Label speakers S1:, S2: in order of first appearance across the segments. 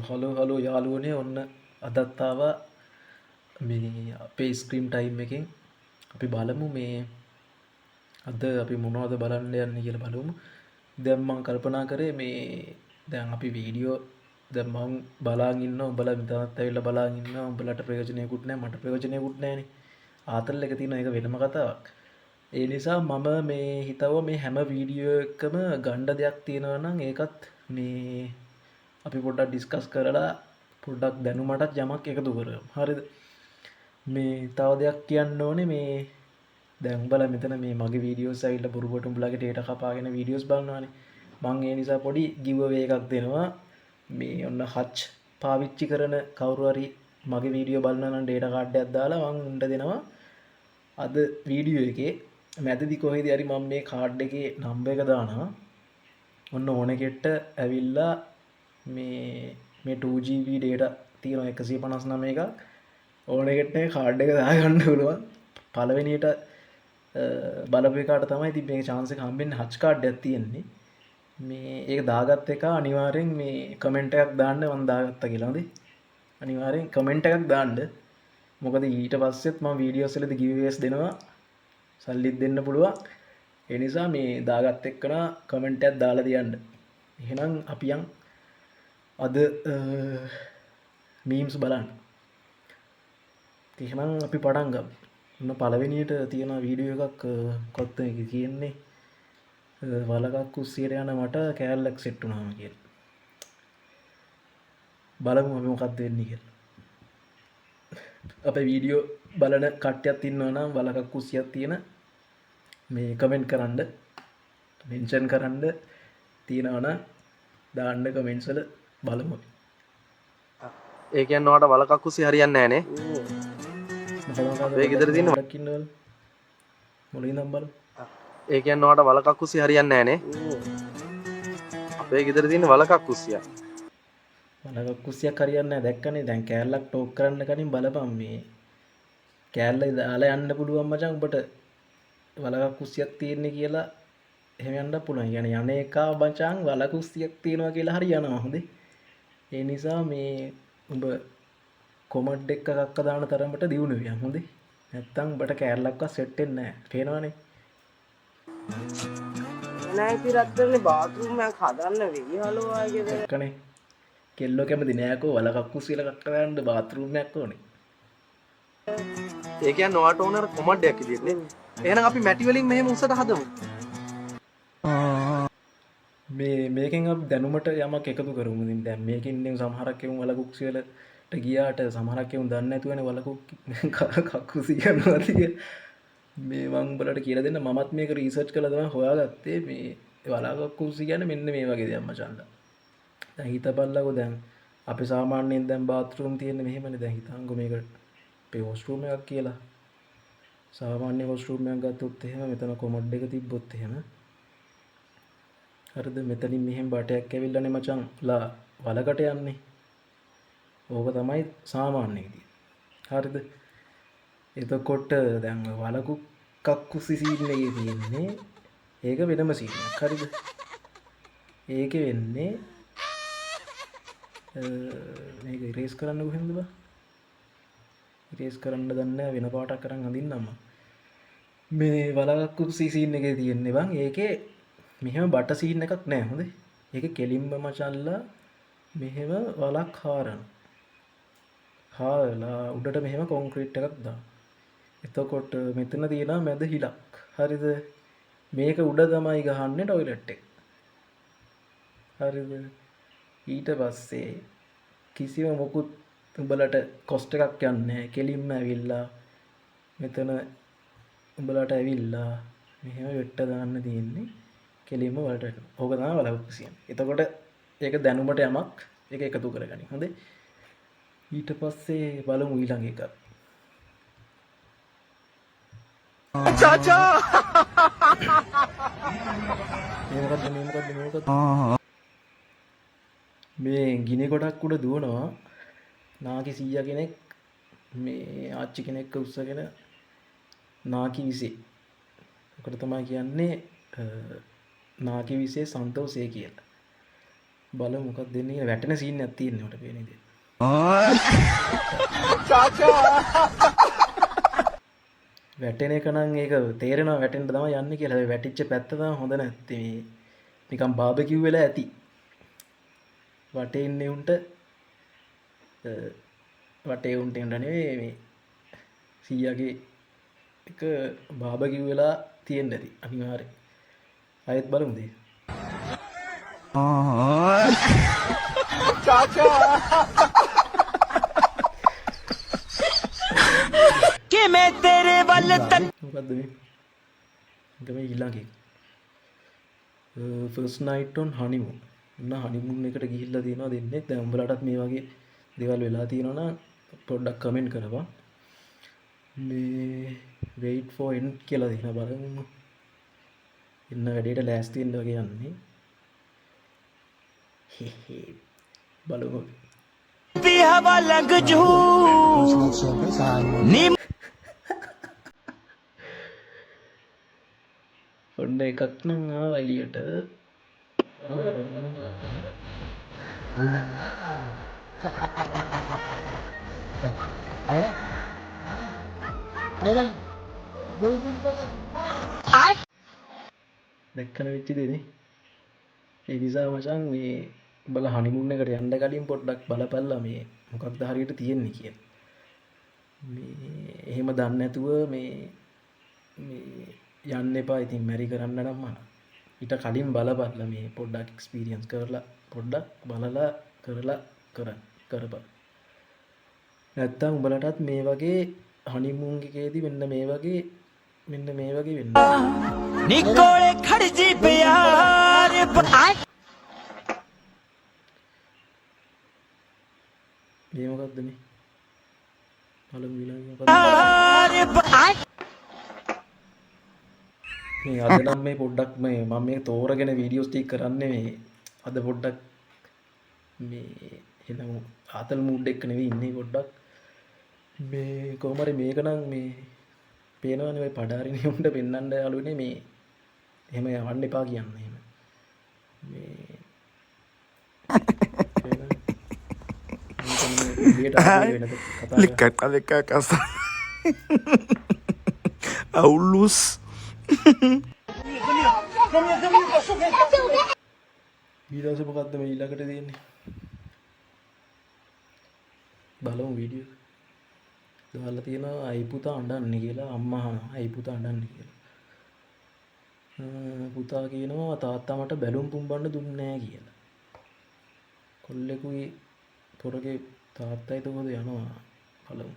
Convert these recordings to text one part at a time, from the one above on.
S1: Hello යාළුවනේ ඔන්න අදත් ආවා මේ අපේ ස්ක්‍රීන් ටයිම් එකෙන් අපි බලමු මේ අද අපි මොනවද බලන්න යන්නේ කියලා බලමු. දැන් මම කල්පනා කරේ මේ දැන් අපි වීඩියෝ දැන් මම බලාගෙන ඉන්නවා උඹලා මෙතනත් ඇවිල්ලා බලාගෙන ඉන්නවා උඹලට ප්‍රයෝජනයකුත් නැහැ මට ප්‍රයෝජනයකුත් නැහැනේ. ආතල් එක තියෙන එක වෙනම කතාවක්. ඒ නිසා මම මේ හිතුවා මේ හැම වීඩියෝ එකම ගණ්ඩ දෙයක් තියෙනවා නම් ඒකත් මේ අපි පොඩ්ඩක් ඩිස්කස් කරලා පොඩ්ඩක් දැනුමටත් යමක් එකතු කරමු. හරිද? මේ තව දෙයක් කියන්න ඕනේ මේ දැන් උඹලා මෙතන මේ මගේ වීඩියෝස් ඇවිල්ලා බොරුවට උඹලාගේ ඩේටා කපාගෙන වීඩියෝස් බලනවානේ. මම ඒ නිසා පොඩි ගිව් අවේ එකක් දෙනවා. මේ ඔන්න හච් පාවිච්චි කරන කවුරු හරි මගේ වීඩියෝ බලනවා නම් ඩේටා කාඩ් එකක් දාලා මම උන්ට දෙනවා. අද වීඩියෝ එකේ මැදදි කොහෙද හරි මම මේ කාඩ් එකේ නම්බර් එක දානවා. ඔන්න ඕන කෙට්ට ඇවිල්ලා මේ 2GB data තියෙනවා 159 එකක් ඕන කෙට්ට කාඩ් එක දාගන්න පුළුවන්. පළවෙනියට බලපු එකාට තමයි ඉතින් මේ chance එක හම්බෙන්නේ හච් කාඩ් එකක් තියෙන්නේ. මේ ඒක දාගත්ත එක අනිවාර්යෙන් මේ කමෙන්ට් එකක් දාන්න මම දාගත්තා කියලා හොඳේ. අනිවාර්යෙන් කමෙන්ට් එකක් දාන්න. මොකද ඊට පස්සෙත් මම වීඩියෝස් වලදී giveaways දෙනවා. සල්ලිත් දෙන්න පුළුවන්. ඒ නිසා මේ දාගත්ත එක්කන කමෙන්ට් එකක් දාලා තියන්න. එහෙනම් අපි යන් අද මීම්ස් බලන්න. එහෙනම් අපි පටන් ගමු. ඔන්න පළවෙනියට තියෙන වීඩියෝ එකක් කොත් එක කියන්නේ වලකක් කුස්සියට යන මට කෑල්ලක් සෙට් වුණාම කියලා. බලමු අපි මොකක්ද වෙන්නේ කියලා. අපේ වීඩියෝ බලන කට්ටියක් ඉන්නවා නම් වලකක් කුස්සියක් තියෙන මේ කමෙන්ට් කරන්න මෙන්ෂන් කරන්න තියෙනවා නම් දාන්න කමෙන්ට්ස් වල බලමු.
S2: ඒ කියන්නේ ඔයාලට වලකක් කුසි හරියන්නේ නැහැ නේ.
S1: මේ ගෙදර තියෙන වලක් ඉන්නවල මොලින් නම් බලමු.
S2: ඒ කියන්නේ ඔයාලට වලකක් කුසි හරියන්නේ නැහැ නේ. අපේ ගෙදර තියෙන වලකක් කුසියක්.
S1: වලකක් කුස්සියක් හරියන්නේ නැහැ දැක්කනේ. දැන් කෑල්ලක් ටෝක් කරන්න කලින් බලපන් මේ කෑල්ල දාලා යන්න පුළුවන් මචං උඹට වලකක් කුස්සියක් තියෙන්නේ කියලා එහෙම යන්න පුළුවන්. يعني යන්නේ එකා මචං වලක කුස්සියක් තියෙනවා කියලා හරි යනවා හොඳේ. ඒ නිසා මේ උඹ කොමන්ට් එකක් දාන තරමට දියුණු වෙනවා හොඳේ. නැත්තම් උඹට කෑල්ලක්වත් සෙට් වෙන්නේ නැහැ. පේනවනේ.
S3: නෑ ඉතින් රත්තරනේ බාත්රූම් එකක් හදන්න වෙයි හලෝ ආයේද
S1: දැක්කනේ. කෙල්ලෝ කැමති නෑකෝ වලකක් කුස්සියල කක්ක දාන්න බාත්රූම් එකක් ඕනේ.
S2: ඒ කියන්නේ ඔයාලට ඕන අර කොමඩ් එකක් විදියට නේ. එහෙනම් අපි මැටි වලින් මෙහෙම උසට හදමු.
S1: මේකෙන් අපි දැනුමට යමක් එකතු කරමු. ඉතින් දැන් මේකෙන් ඉන්නේ සමහරක් එවුන් වලකක් කුස්සියලට ගියාට සමහරක් එවුන් දන්නේ නැතුවනේ වලකක් කුස්සිය යනවා කියලා. මේ මම උඹලට කියලා දෙන්න මමත් මේක රිසර්ච් කරලා තමයි හොයාගත්තේ. මේ වලකක් කුස්සිය කියන්නේ මෙන්න මේ වගේ දෙයක් මචංලා. දැන් හිතපල්ලකෝ දැන් අපි සාමාන්‍යයෙන් දැන් බාත්රූම් තියෙන්නේ මෙහෙමනේ. දැන් හිතංගෝ මේක අපේ වොෂ්රූම් එකක් කියලා. සාමාන්‍ය වොෂ්රූම් එකක් ගත්තොත් එහෙම මෙතන කොමඩ් එක තිබ්බොත් එහෙම හරිද මෙතනින් මෙහෙම බටයක් ඇවිල්ලානේ මචං ලා වලකට යන්නේ. ඕක තමයි සාමාන්‍ය විදිය. හරිද? එතකොට දැන් වලකුක් කක්කුසි සීන් එකේ තියෙන්නේ ඒක වෙනම සීන් එකක්. හරිද? ඒකේ වෙන්නේ මේක ඉරේස් කරන්න කොහෙන්ද බා? ඉරේස් කරන්න දන්නේ වෙන පාටක් කරන් අඳින්නම්. මේ වලකුක් සීන් එකේ තියෙන්නේ බං ඒකේ මෙහෙම බට සීන් එකක් නෑ හොඳේ. ඒකේ කෙලින්ම මචල්ලා මෙහෙම වලක් හාරන. හාරලා උඩට මෙහෙම කොන්ක්‍රීට් එකක් දාන. එතකොට මෙතන තියෙනවා මැද හිලක්. හරිද? මේක උඩ තමයි ගහන්නේ টয়ලට් එක. හරිද? ඊට පස්සේ කිසිම මොකුත් උඹලට කොස්ට් එකක් යන්නේ නැහැ. කෙලින්ම ඇවිල්ලා මෙතන උඹලට ඇවිල්ලා මෙහෙම වෙට්ට දාන්න තියෙන්නේ. කෙලින්ම වලට. ඕක තමයි වලකුක් කුස්සියන්නේ. එතකොට ඒක දැනුමට යමක් ඒක එකතු කරගනි. හොඳේ. ඊට පස්සේ බලමු ඊළඟ එක.
S2: චාචා
S1: මේ ගිනි ගොඩක් උඩ දුවනවා නාකි සීයා කෙනෙක් මේ ආච්චි කෙනෙක්ව උස්සගෙන නාකි විසේ. ඔකට තමයි කියන්නේ නාකි විසේ සන්තෝෂය කියලා. බලමු මොකක්ද දෙන්නේ කියලා. වැටෙන සීන් එකක් තියෙනවා මට පේන ඉතින්. වැටෙන එක නම් ඒක තේරෙනවා වැටෙන්න තමයි යන්නේ කියලා. හැබැයි වැටිච්ච පැත්ත තමයි හොඳ නැත්තේ. මේ නිකන් බාබකියු වෙලා ඇති. වටේ ඉන්නේ උන්ට වටේ උන්ට ඉන්න නෙවෙයි මේ සීයාගේ එක බාබකියු වෙලා තියෙන්න ඇති අනිවාර්යෙන්. ආයෙත් බලමුද?
S4: कि मैं तेरे वल तक
S1: මොකද්ද මේ? ගමේ ඊළඟ එක. First night on honeymoon. උන්න හනිමූන් එකට ගිහිල්ලා තියෙනවා දෙන්නේ. දැන් උඹලටත් මේ වගේ දේවල් වෙලා තියෙනවා නම් පොඩ්ඩක් කමෙන්ට් කරපන්. මේ wait for end කියලා දෙන බලමු. ඉන්න වැඩේට ලෑස්ති වෙන්න වගේ යන්නේ. බලමු.
S4: हवा लग जू नी
S1: ඔන්න එකක් නම් ආවා එළියට. දැක්කන වෙච්ච දෙනේ. ඒ නිසා මචං මේ බල හනිමුන් එකට යන්න කලින් පොඩ්ඩක් බලපල්ලා මේ මොකක්ද හරියට තියෙන්නේ කියලා. මේ එහෙම දන්නේ නැතුව මේ යන්න එපා. ඉතින් මැරි කරන්න නම් මම ඊට කලින් බලපල්ලා මේ පොඩ්ඩක් එක්ස්පීරියන්ස් කරලා පොඩ්ඩක් බලලා කරපන්. නැත්තම් උඹලටත් මේ වගේ හනිමූන් එකේදී මෙන්න මේ වගේ වෙන්න.
S4: निकोले खड़ जी प्यार
S1: මේ මොකක්ද මේ? බලමු ඊළඟ මොකක්ද? මේ අද නම් මේ පොඩ්ඩක් මේ මම මේ තෝරගෙන වීඩියෝස් ටික කරන්නේ මේ අද පොඩ්ඩක් මේ එනමු ආතල් මූඩ් එක නෙවෙයි ඉන්නේ පොඩ්ඩක් මේ කොහොම හරි මේක නම් මේ පේනවනේ ඔය පඩාරිනේ උන්ට පෙන්වන්න යාළුවනේ මේ එහෙම යවන්න එපා කියන්නේ එහෙම මේ
S4: लिखा कसा aulus
S1: ඊළඟට මොකද්ද මේ ඊළඟට තියෙන්නේ? බලමු වීඩියෝ. දාලා තියෙනවා අයි පුතා අඬන්නේ කියලා. අම්මා අහනවා අයි පුතා අඬන්නේ කියලා. පුතා කියනවා තාත්තා මට බැලුම් පුම්බන්න දුන්නේ නැහැ කියලා. කොල්ලෙකුයි පොරගේ තාත්තා එතකොට යනවා. බලමු.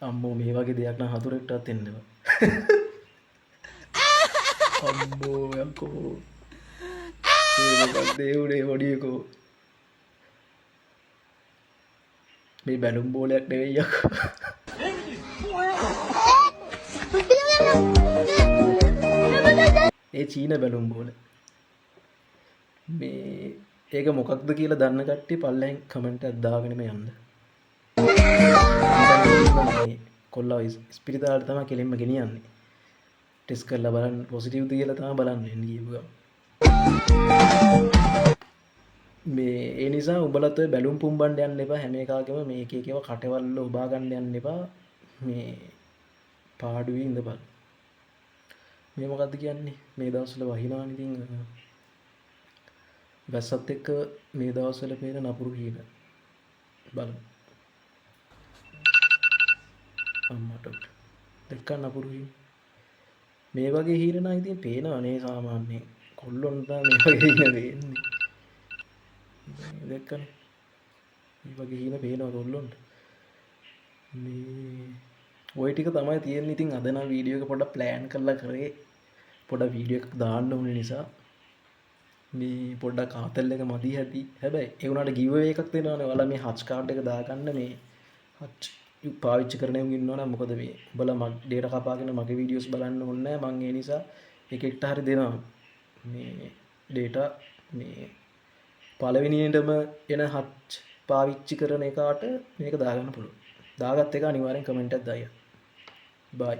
S1: අම්මෝ මේ වගේ දෙයක් නම් හතුරෙක්ටවත් එන්න බෑ. අම්මෝ යකෝ. මේ මොකක්ද ඒ උනේ හොඩියකෝ. මේ බැලුම් බෝලයක් නෙවෙයි යකෝ. ඒ චීන බැලුම් බෝල. මේ ඒක මොකක්ද කියලා දන්න කට්ටිය පල්ලෙන් කමෙන්ට් එකක් දාගෙනම යන්න. කොල්ලා ස්පිරිතාලට තමයි කෙලින්ම ගෙනියන්නේ. ටෙස්ට් කරලා බලන්න පොසිටිව්ද කියලා තමයි බලන්නේ ගියපුවා. මේ ඒ නිසා උඹලත් ඔය බැලුම් පුම්බන්න යන්න එපා. හැම එකාගෙම මේ එක එකව කටවල උබා ගන්න යන්න එපා. මේ පාඩුවේ ඉඳපන්. මේ මොකද්ද කියන්නේ? මේ දවස්වල වහිනවනේ ඉතින් වැස්සත් එක්ක මේ දවස්වල පේන නපුරු හීන. බලමු. අම්මට දෙක්ක නපුරු හීන. මේ වගේ හීන නම් ඉතින් පේනවා නේ සාමාන්‍යයෙන්. කොල්ලොන්ට මේ වගේ හීන වෙන්නේ. දෙක්කනේ. මේ වගේ හීන පේනවා කොල්ලොන්ට. මේ ඔය ටික තමයි තියෙන්නේ. ඉතින් අද නම් වීඩියෝ එක පොඩ්ඩක් ප්ලෑන් කරලා කරේ. පොඩ්ඩක් වීඩියෝ එකක් දාන්න ඕනේ නිසා මේ පොඩ්ඩක් ආතල් එක මදි හැටි. හැබැයි ඒ උනාට ගිව් අවේ එකක් දෙනවනේ. ඔයාලා මේ හච් කාඩ් එක දාගන්න මේ හච් පාවිච්චි කරන එවුන් ඉන්නවනම් මොකද මේ උඹලා මගේ ඩේටා කපාගෙන මගේ වීඩියෝස් බලන්න ඕනේ නැහැ. මම ඒ නිසා එකෙක්ට හරි දෙනවා මේ ඩේටා මේ පළවෙනියෙන්ටම එන හච් පාවිච්චි කරන එකාට මේක දාගන්න පුළුවන්. දාගත් එක අනිවාර්යෙන් කමෙන්ට් එකක් දාන්න. බයි.